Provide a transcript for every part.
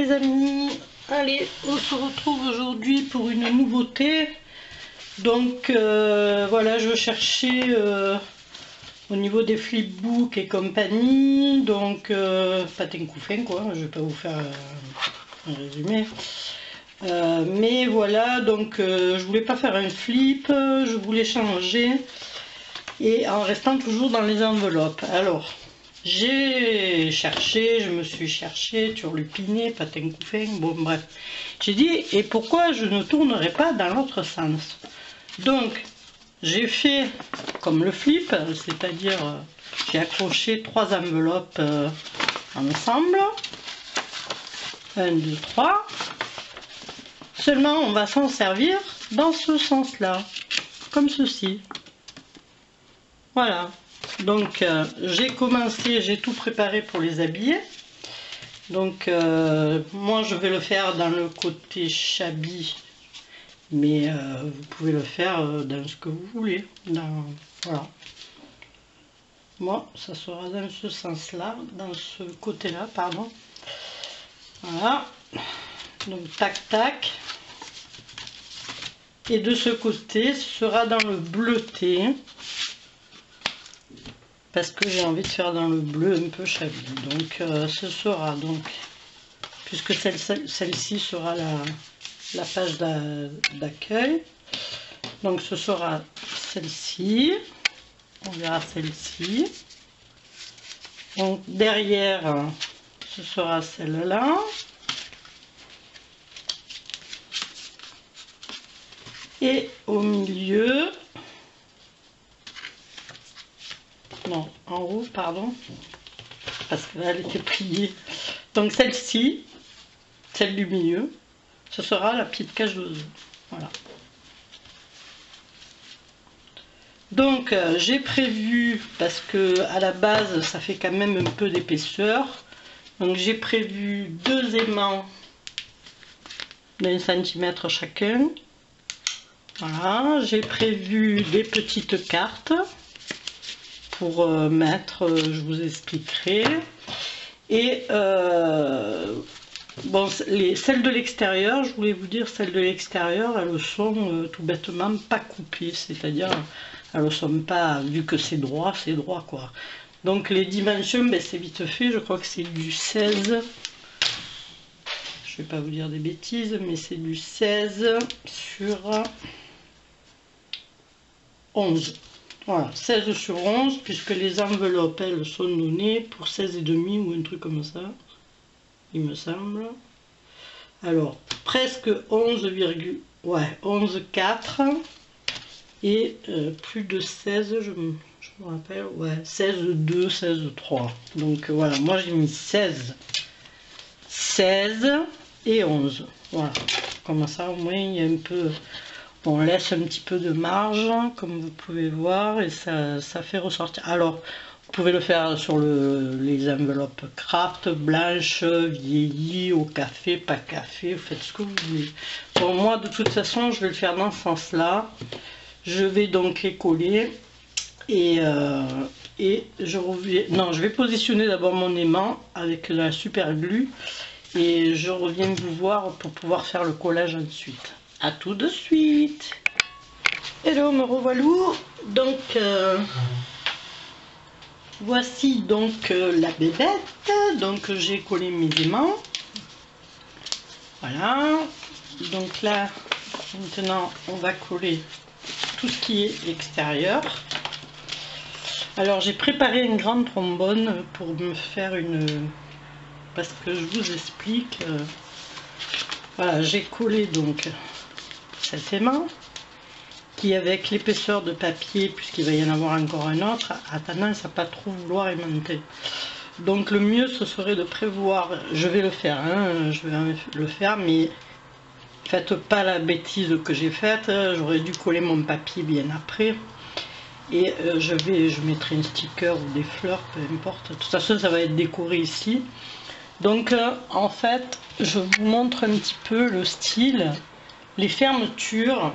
les amis, allez, on se retrouve aujourd'hui pour une nouveauté. Donc voilà, je cherchais au niveau des flipbooks et compagnie, donc patin couffin quoi, je vais pas vous faire un résumé. Mais voilà, donc je voulais pas faire un flip, je voulais changer et en restant toujours dans les enveloppes. Alors j'ai cherché, je me suis cherché, turlupiné, patin couffin, bon bref. J'ai dit, et pourquoi je ne tournerai pas dans l'autre sens? Donc j'ai fait comme le flip, c'est-à-dire j'ai accroché 3 enveloppes ensemble. 1, 2, 3. Seulement on va s'en servir dans ce sens-là, comme ceci. Voilà. Donc j'ai commencé, j'ai tout préparé pour les habiller. Donc moi je vais le faire dans le côté shabby, mais vous pouvez le faire dans ce que vous voulez. Voilà. Moi ça sera dans ce sens-là, dans ce côté-là, pardon. Voilà. Donc tac tac. Et de ce côté, ce sera dans le bleuté. Parce que j'ai envie de faire dans le bleu un peu shabby. Donc ce sera donc, puisque celle-ci sera la page d'accueil, donc ce sera celle-ci, on verra celle-ci, donc derrière ce sera celle-là, et au milieu, non, en haut, pardon, parce que là elle était pliée. Donc celle-ci, celle du milieu, ce sera la petite cage d'oiseau. Voilà. Donc j'ai prévu, parce que à la base ça fait quand même un peu d'épaisseur, donc j'ai prévu 2 aimants d'1 cm chacun. Voilà, j'ai prévu des petites cartes pour mettre, je vous expliquerai. Et bon, celles de l'extérieur, je voulais vous dire, celles de l'extérieur, elles sont tout bêtement pas coupées, c'est-à-dire elles ne sont pas, vu que c'est droit quoi. Donc les dimensions, ben, c'est vite fait, je crois que c'est du 16, je vais pas vous dire des bêtises, mais c'est du 16 sur 11. Voilà, 16 sur 11, puisque les enveloppes, elles sont données pour 16,5 ou un truc comme ça, il me semble. Alors, presque 11, ouais, 11,4 et plus de 16, je me rappelle, ouais, 16,2, 16,3. Donc voilà, moi j'ai mis 16, 16 et 11. Voilà, comme ça au moins il y a un peu... On laisse un petit peu de marge, comme vous pouvez voir, et ça fait ressortir. Alors, vous pouvez le faire sur les enveloppes craft, blanches, vieillies, au café, pas café, vous faites ce que vous voulez. Bon, moi, de toute façon, je vais le faire dans ce sens-là. Je vais donc les coller, et je reviens... Non, je vais positionner d'abord mon aimant avec la super glue, et je reviens vous voir pour pouvoir faire le collage ensuite. À tout de suite. Hello, me revoilà. Donc voici donc la bébête. Donc j'ai collé mes aimants. Voilà. Donc là maintenant on va coller tout ce qui est extérieur. Alors j'ai préparé une grande trombone pour me faire une, parce que je vous explique. Voilà, j'ai collé donc cet aimant qui, avec l'épaisseur de papier, puisqu'il va y en avoir encore un autre, a tendance à pas trop vouloir aimanter. Donc le mieux ce serait de prévoir, je vais le faire, hein, je vais le faire, mais faites pas la bêtise que j'ai faite, j'aurais dû coller mon papier bien après, et je mettrai un sticker ou des fleurs, peu importe, de toute façon ça va être décoré ici. Donc en fait je vous montre un petit peu le style, les fermetures.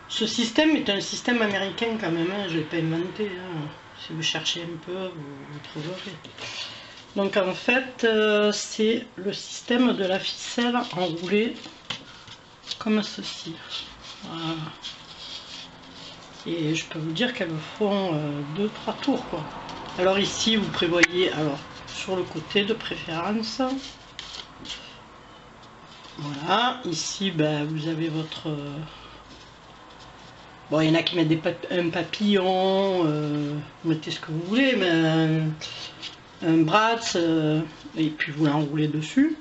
Ce système est un système américain quand même, hein, je ne l'ai pas inventé, hein. Si vous cherchez un peu vous trouverez. Donc en fait, c'est le système de la ficelle enroulée comme ceci. Voilà. Et je peux vous dire qu'elles font 2-3 tours quoi. Alors ici vous prévoyez, alors sur le côté de préférence, voilà, ici ben, vous avez votre... bon, il y en a qui mettent un papillon, vous mettez ce que vous voulez, mais un brasse, et puis vous l'enroulez dessus.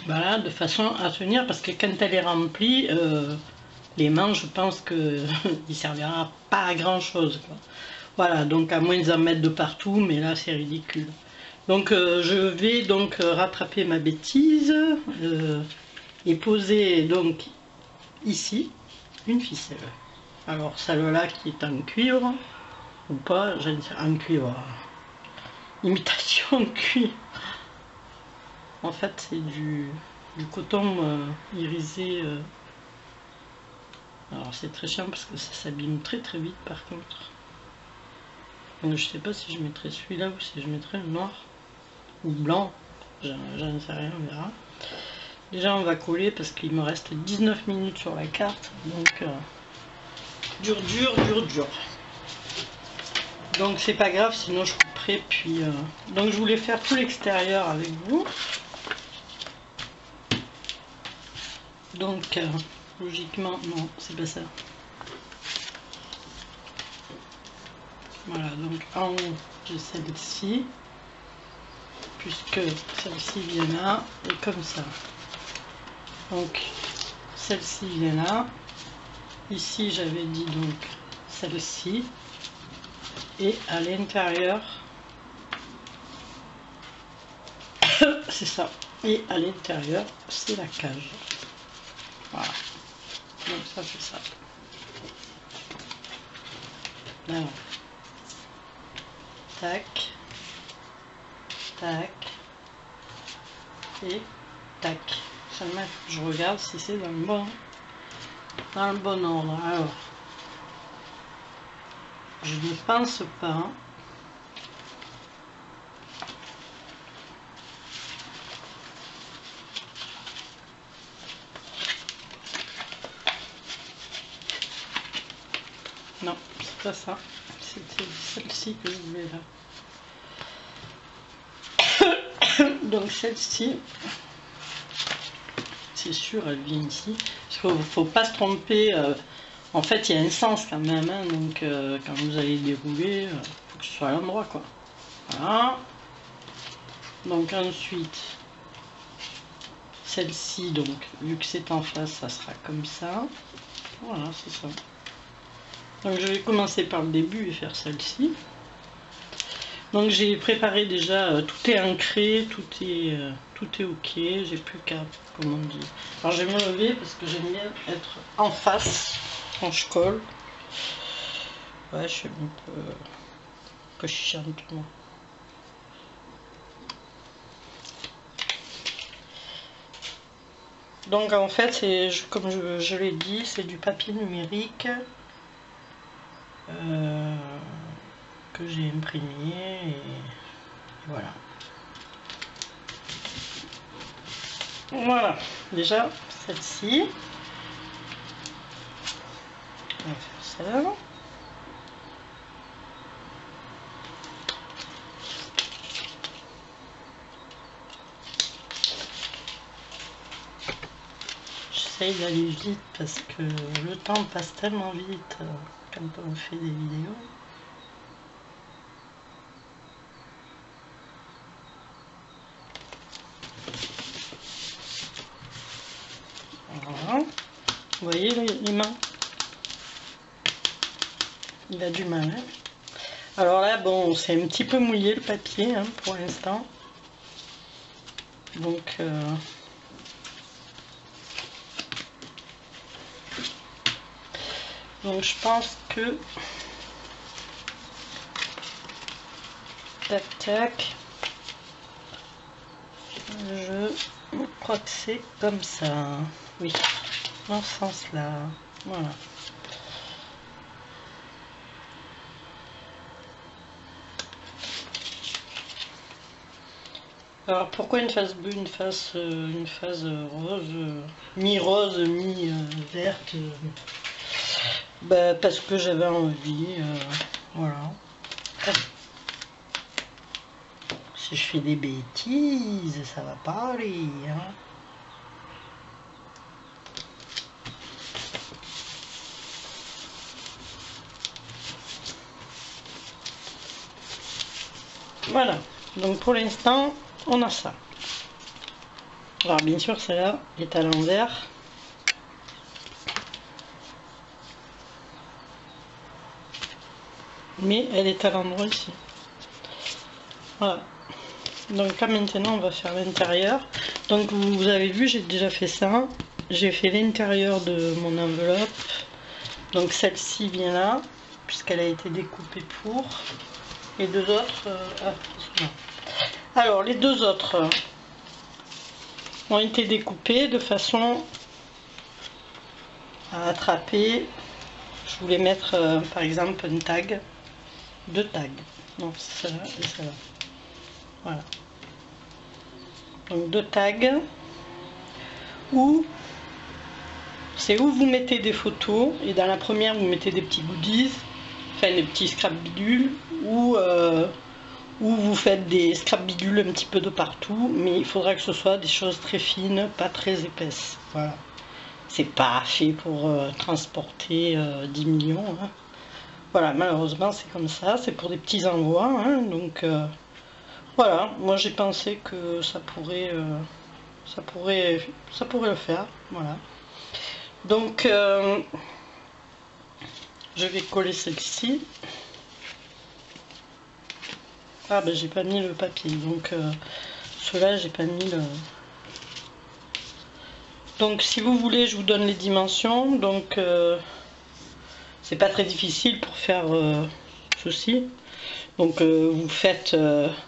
Voilà, de façon à tenir, parce que quand elle est remplie, les manches, je pense qu'il ne servira pas à grand chose quoi. Voilà, donc à moins d'en mettre de partout, mais là c'est ridicule. Donc je vais donc rattraper ma bêtise et poser donc ici une ficelle. Alors celle-là qui est en cuivre, ou pas, je ne sais, en cuivre, imitation cuivre. En fait c'est du coton irisé. Alors c'est très chiant parce que ça s'abîme très très vite par contre. Donc je sais pas si je mettrai celui-là ou si je mettrai le noir ou blanc, j'en sais rien, on verra. Déjà on va coller parce qu'il me reste 19 minutes sur la carte, donc dur. Donc c'est pas grave, sinon je couperai. Puis donc je voulais faire tout l'extérieur avec vous. Donc logiquement non, c'est pas ça. Voilà, donc en haut j'ai celle-ci, puisque celle-ci vient là, et comme ça. Donc celle-ci vient là. Ici j'avais dit donc celle-ci. Et à l'intérieur, c'est ça. Et à l'intérieur, c'est la cage. Voilà. Donc ça c'est ça. Alors, tac, tac, et tac. Seulement, je regarde si c'est dans le bon ordre. Alors, je ne pense pas. Non, c'est pas ça. C'était celle-ci que je voulais là. Donc celle-ci, c'est sûr, elle vient ici. Parce qu'il ne faut pas se tromper. En fait, il y a un sens quand même. Hein, donc quand vous allez dérouler, il faut que ce soit à l'endroit quoi. Voilà. Donc ensuite, celle-ci, donc vu que c'est en face, ça sera comme ça. Voilà, c'est ça. Donc je vais commencer par le début et faire celle-ci. Donc j'ai préparé déjà, tout est ancré, tout est ok, j'ai plus qu'à, comme on dit. Alors je vais me lever parce que j'aime bien être en face quand je colle. Ouais, je suis un peu chiante moi. Donc en fait, c'est comme je l'ai dit, c'est du papier numérique que j'ai imprimé et voilà. Voilà, déjà celle-ci. On va faire ça. J'essaye d'aller vite parce que le temps passe tellement vite quand on fait des vidéos. Voilà. Vous voyez les mains? Il a du mal. Hein, alors là, bon, c'est un petit peu mouillé le papier hein, pour l'instant. Donc... Donc je pense que tac tac, je crois que c'est comme ça. Oui, dans ce sens là. Voilà. Alors pourquoi une face bleue, une face rose, mi-rose, mi-verte bah, parce que j'avais envie, voilà. Si je fais des bêtises, ça va pas aller, hein. Voilà, donc pour l'instant, on a ça. Alors bien sûr, celle-là est à l'envers. Mais elle est à l'endroit ici. Voilà. Donc là maintenant, on va faire l'intérieur. Donc vous avez vu, j'ai déjà fait ça. J'ai fait l'intérieur de mon enveloppe. Donc celle-ci vient là, puisqu'elle a été découpée pour. Les deux autres... alors les deux autres ont été découpés de façon à attraper. Je voulais mettre par exemple un tag, deux tags. Donc celle-là et celle-là. Voilà. Donc deux tags. Où c'est où vous mettez des photos et dans la première vous mettez des petits goodies, enfin des petits scrap bidules ou vous faites des scrap bidules un petit peu de partout, mais il faudra que ce soit des choses très fines, pas très épaisses. Voilà. C'est pas fait pour transporter 10 millions. Hein. Voilà, malheureusement c'est comme ça, c'est pour des petits envois. Hein, donc voilà, moi j'ai pensé que ça pourrait le faire. Voilà. Donc je vais coller celle-ci. Ah ben j'ai pas mis le papier, donc ceux-là j'ai pas mis le... Donc si vous voulez je vous donne les dimensions, donc c'est pas très difficile pour faire ceci. Donc vous faites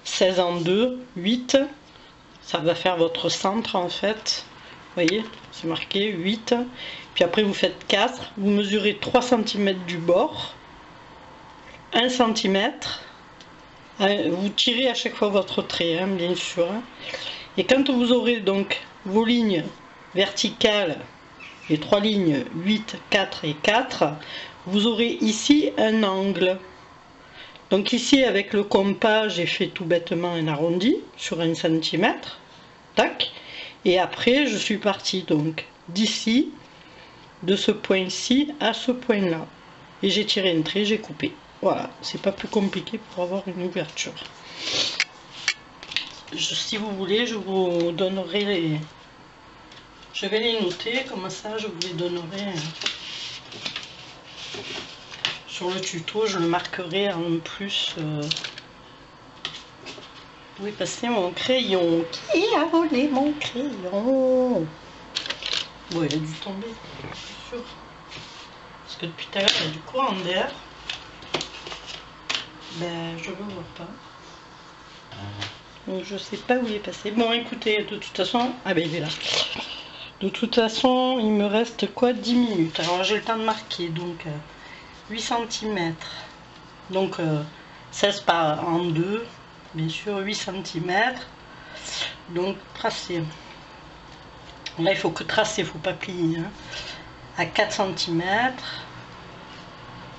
16 en 2, 8, ça va faire votre centre en fait, vous voyez, c'est marqué 8, puis après vous faites 4, vous mesurez 3 cm du bord, 1 cm, vous tirez à chaque fois votre trait, hein, bien sûr, hein. Et quand vous aurez donc vos lignes verticales, les 3 lignes 8, 4 et 4, vous aurez ici un angle. Donc ici avec le compas j'ai fait tout bêtement un arrondi sur 1 cm, tac, et après je suis partie donc d'ici, de ce point-ci à ce point-là, et j'ai tiré un trait, j'ai coupé. Voilà, c'est pas plus compliqué pour avoir une ouverture. Si vous voulez, je vous donnerai les... Je vais les noter, comme ça je vous les donnerai sur le tuto, je le marquerai en plus. Où est passé mon crayon? Qui a volé mon crayon? Bon, il a dû tomber, c'est sûr. Parce que depuis tout à l'heure, il y a du courant d'air. Ben, je le vois pas. Donc, je sais pas où il est passé. Bon, écoutez, de toute façon... Ah ben, il est là. De toute façon, il me reste quoi? 10 minutes. Alors, j'ai le temps de marquer. Donc, 8 cm. Donc, 16 par en 2. Bien sûr, 8 cm. Donc, tracer. Là, il faut que tracer, il ne faut pas plier. Hein. À 4 cm.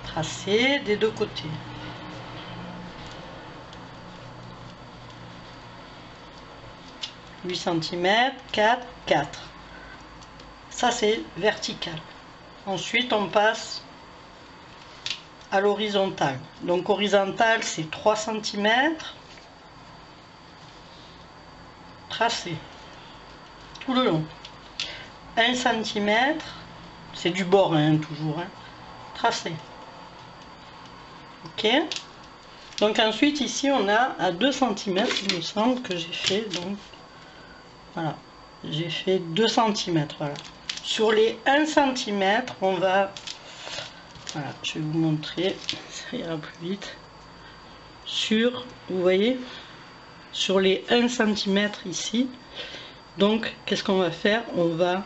Tracer des deux côtés. « 8 cm, 4, 4. » Ça, c'est vertical. Ensuite, on passe à l'horizontale. Donc, horizontal, c'est 3 cm. Tracé. Tout le long. 1 cm. C'est du bord, hein, toujours. Hein. Tracé. Ok. Donc, ensuite, ici, on a à 2 cm, il me semble que j'ai fait. Donc, voilà. J'ai fait 2 cm. Voilà. Sur les 1 cm, on va... Voilà, je vais vous montrer, ça ira plus vite. Vous voyez, sur les 1 cm ici, donc qu'est-ce qu'on va faire? On va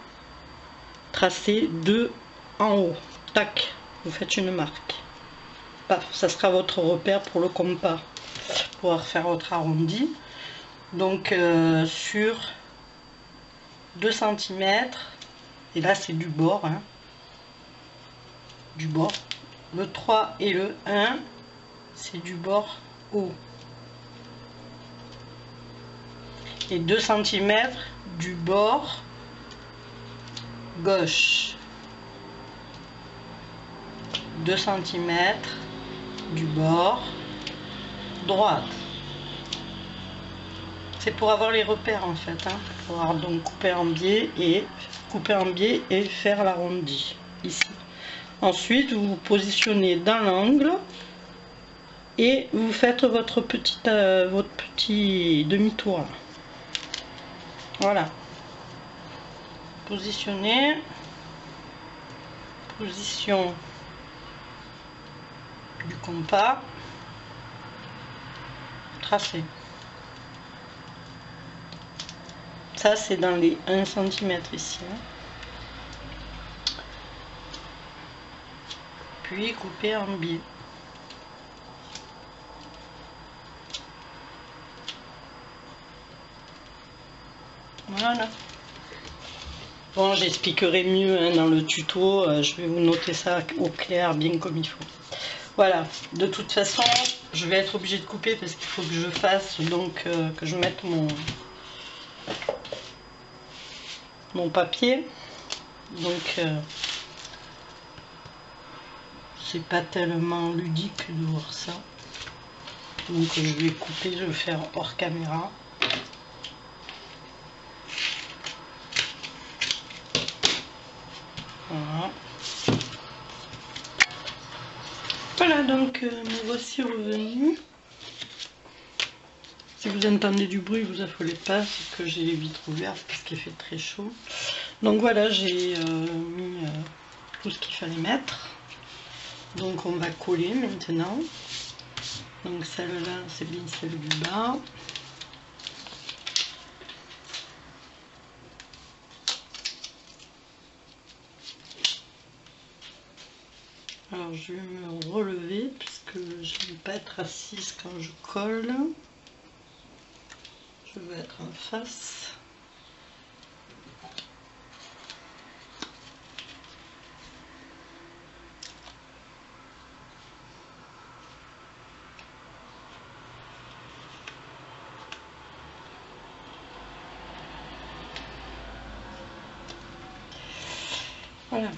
tracer 2 en haut. Tac, vous faites une marque. Paf, ça sera votre repère pour le compas. Pour pouvoir faire votre arrondi. Donc sur 2 cm, et là c'est du bord, hein, du bord. Le 3 et le 1, c'est du bord haut. Et 2 cm du bord gauche. 2 cm du bord droite. C'est pour avoir les repères en fait, hein. Pour pouvoir donc couper en biais et faire l'arrondi ici. Ensuite, vous vous positionnez dans l'angle et vous faites votre petit demi-tour. Voilà. Positionnez. Position du compas. Tracé. Ça, c'est dans les 1 cm ici. Hein. Puis couper en biais. Voilà. Bon, j'expliquerai mieux hein, dans le tuto. Je vais vous noter ça au clair, bien comme il faut. Voilà. De toute façon, je vais être obligée de couper parce qu'il faut que je fasse donc que je mette mon papier. Donc c'est pas tellement ludique de voir ça. Donc je vais couper, je vais faire hors caméra. Voilà. Voilà, donc me voici revenu. Si vous entendez du bruit, vous affolez pas, c'est que j'ai les vitres ouvertes parce qu'il fait très chaud. Donc voilà, j'ai mis tout ce qu'il fallait mettre. Donc on va coller maintenant. Donc celle-là, c'est bien celle du bas. Alors je vais me relever puisque je ne vais pas être assise quand je colle. Je vais être en face. Voilà.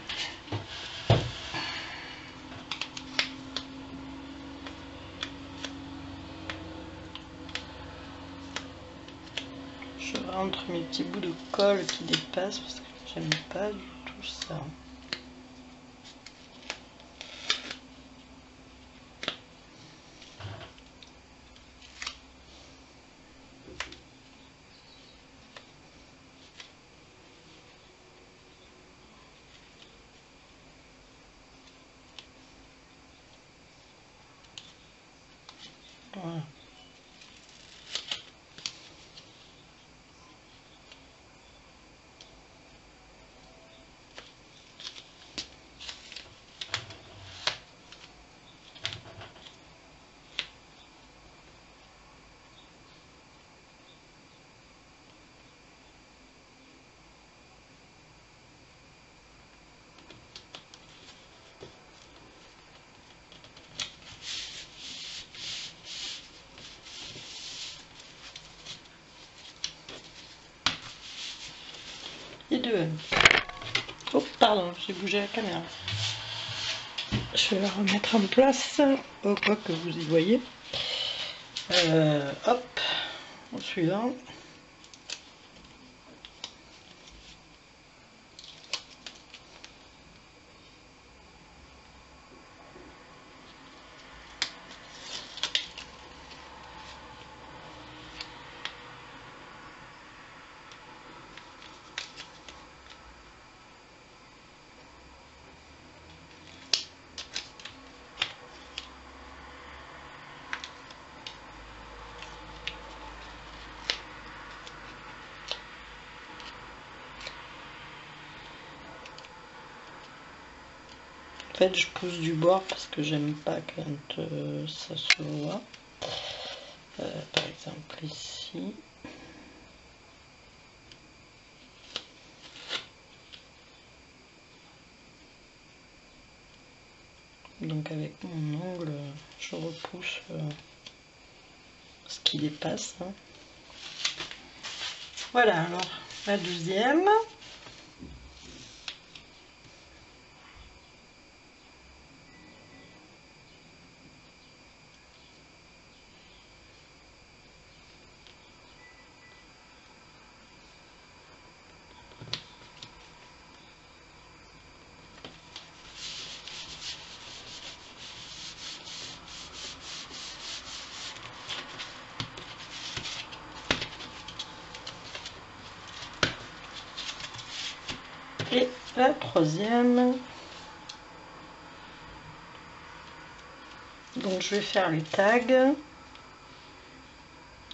Je rentre mes petits bouts de colle qui dépassent parce que j'aime pas du tout ça. Voilà. Et deux. Oh, pardon, j'ai bougé la caméra. Je vais la remettre en place, au quoi que vous y voyez. Hop, au suivant. En fait, je pousse du bord parce que j'aime pas quand ça se voit. Par exemple ici. Donc avec mon ongle, je repousse ce qui dépasse. Hein. Voilà, alors la deuxième. Et la troisième. Donc je vais faire les tags.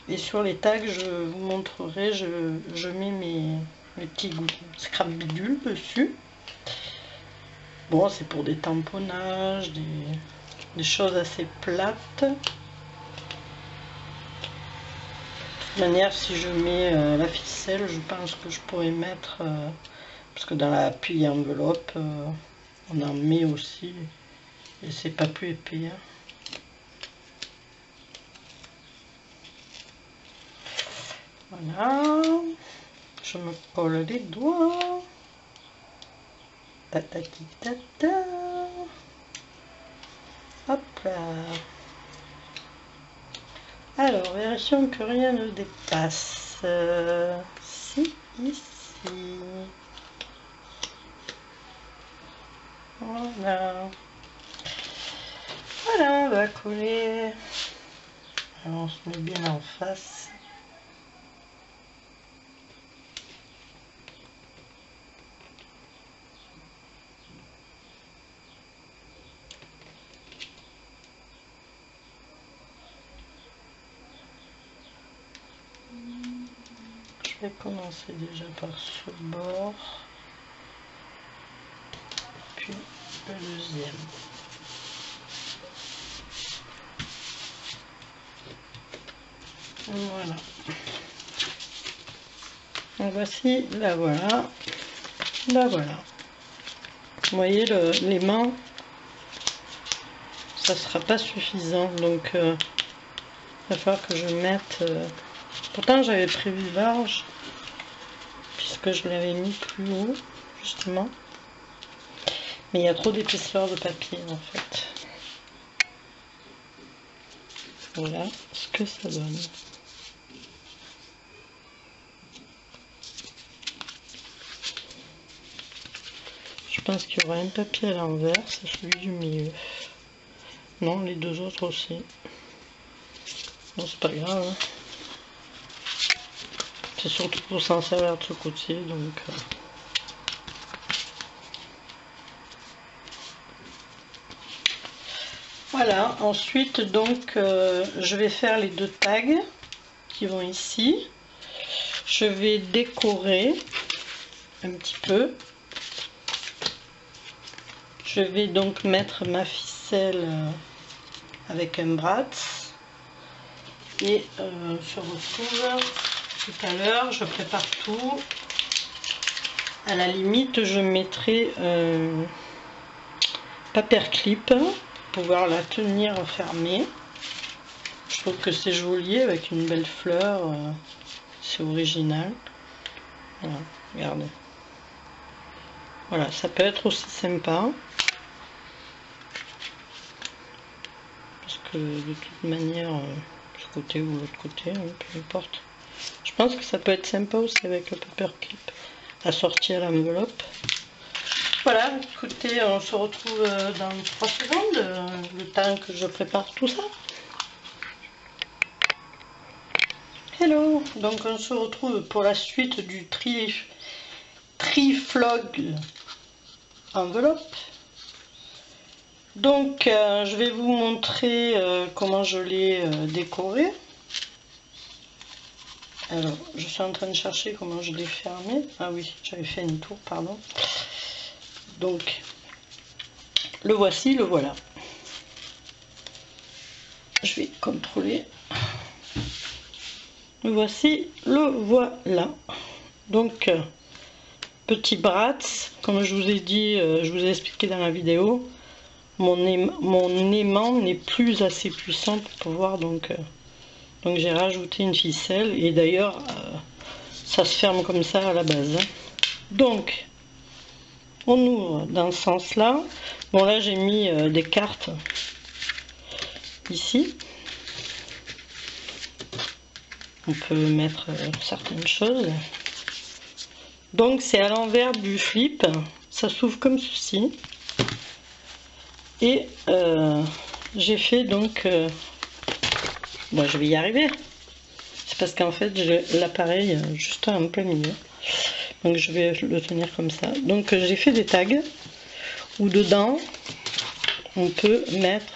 Et sur les tags, je vous montrerai, je mets mes petits scrap bidules dessus. Bon, c'est pour des tamponnages, des choses assez plates. De toute manière, si je mets la ficelle, je pense que je pourrais mettre... parce que dans la pile enveloppe, on en met aussi. Et c'est pas plus épais. Hein. Voilà. Je me colle les doigts. Tatati tata. Hop là. Alors, vérifions que rien ne dépasse. Si, ici. Voilà. Voilà, on va coller. Alors, on se met bien en face. Je vais commencer déjà par ce bord, puis le deuxième. Voilà. Donc voici, la voilà. La voilà. Vous voyez les mains, ça sera pas suffisant, donc il va falloir que je mette... Pourtant j'avais prévu large, puisque je l'avais mis plus haut, justement. Mais il y a trop d'épaisseur de papier, en fait. Voilà ce que ça donne. Je pense qu'il y aura un papier à l'envers, c'est celui du milieu. Non, les deux autres aussi. Bon, c'est pas grave. Hein. C'est surtout pour s'en servir de ce côté, donc... Voilà, ensuite, donc, je vais faire les deux tags qui vont ici. Je vais décorer un petit peu. Je vais donc mettre ma ficelle avec un bratz. Et on se retrouve tout à l'heure, je prépare tout. À la limite, je mettrai paperclip pour pouvoir la tenir fermée. Je trouve que c'est joli avec une belle fleur. C'est original. Voilà, regardez. Voilà, ça peut être aussi sympa. Parce que de toute manière, ce côté ou l'autre côté, hein, peu importe. Je pense que ça peut être sympa aussi avec le paperclip assorti à l'enveloppe. Voilà, écoutez, on se retrouve dans 3 secondes, le temps que je prépare tout ça. Hello, donc on se retrouve pour la suite du Triflog enveloppe. Donc je vais vous montrer comment je l'ai décoré. Alors, je suis en train de chercher comment je l'ai fermé. Ah oui, j'avais fait une tour, pardon. Donc, le voici, le voilà. Je vais contrôler. Le voici, le voilà. Donc, petit bratz, comme je vous ai dit, je vous ai expliqué dans la vidéo. mon aimant n'est plus assez puissant pour pouvoir, donc j'ai rajouté une ficelle, et d'ailleurs ça se ferme comme ça à la base. Donc on ouvre dans ce sens là. Bon, là j'ai mis des cartes ici, on peut mettre certaines choses. Donc c'est à l'envers du flip, ça s'ouvre comme ceci. Et j'ai fait donc bon, je vais y arriver, c'est parce qu'en fait j'ai l'appareil juste en plein milieu, donc je vais le tenir comme ça. Donc j'ai fait des tags où dedans on peut mettre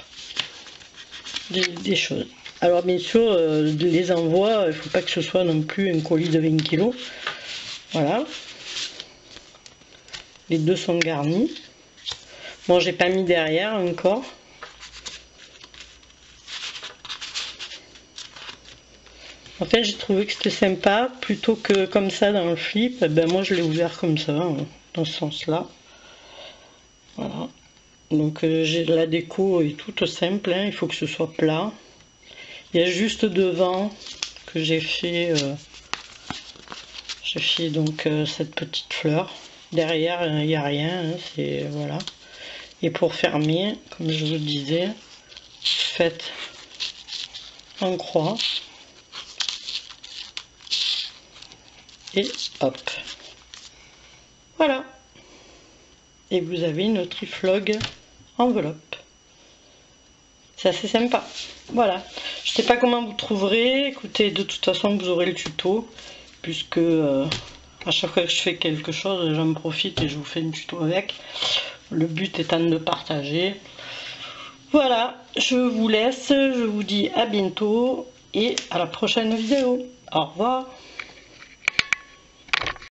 des choses. Alors bien sûr les envois, il ne faut pas que ce soit non plus un colis de 20 kg. Voilà, les deux sont garnis. Bon, j'ai pas mis derrière encore. En fait, j'ai trouvé que c'était sympa, plutôt que comme ça dans le flip. Ben moi, je l'ai ouvert comme ça, dans ce sens-là. Voilà. Donc, j'ai la déco est toute simple, hein. Il faut que ce soit plat. Il y a juste devant que j'ai fait donc cette petite fleur. Derrière, il n'y a rien, hein, c'est voilà. Et pour fermer, comme je vous le disais, faites en croix. Et hop. Voilà. Et vous avez une Triflog enveloppe. C'est assez sympa. Voilà. Je ne sais pas comment vous trouverez. Écoutez, de toute façon, vous aurez le tuto. Puisque à chaque fois que je fais quelque chose, j'en profite et je vous fais une tuto avec. Le but étant de partager. Voilà, je vous laisse, je vous dis à bientôt et à la prochaine vidéo. Au revoir.